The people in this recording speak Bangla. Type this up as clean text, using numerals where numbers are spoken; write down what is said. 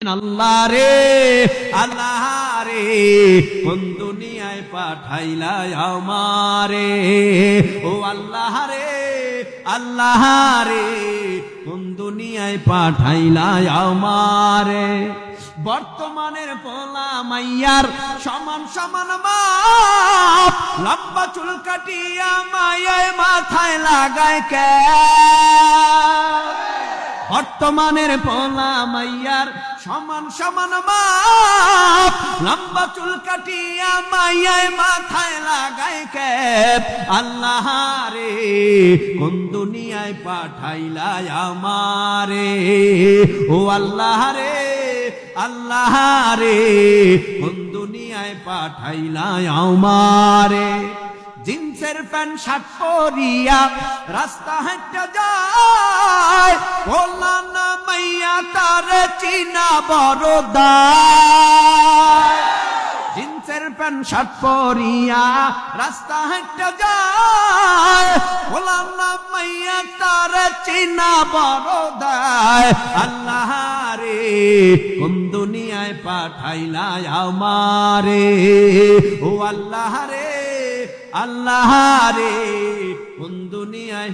আল্লাহ রে আল্লাহ রে কোন দুনিয়ায় পাঠাইলা আমারে ও আল্লাহ রে আল্লাহ রে কোন দুনিয়ায় পাঠাইলা আমারে বর্তমানের পোলা মাইয়ার সমান সমান মাপ লম্বা চুল কাটিয়া মায়ায় মাথায় লাগায় কে বর্তমানের পোলা মাইয়ার সমান সমান মাপ লম্বা চুল কাটিয়া মায়ায় মাথায় লাগায় ক্যাপ আল্লাহ রে কোন দুনিয়ায় পাঠাইলা আমারে ও আল্লাহ রে আল্লাহ রে কোন দুনিয়ায় পাঠাইলা আমারে জিন্সের প্যান্ট শার্ট পরিয়া রাস্তা হেঁটে যায় বলা না মাইয়া তার চিনা বড় দায় জিন্সের প্যান্ট শার্ট পরিয়া রাস্তা হেঁটে যায় বলা না মাইয়া তার চিনা বড় দায় আল্লাহ রে কোন দুনিয়ায় পাঠাইলা আমারে ও আল্লাহ রে আল্লাহ রে কোন দুনিয়ায়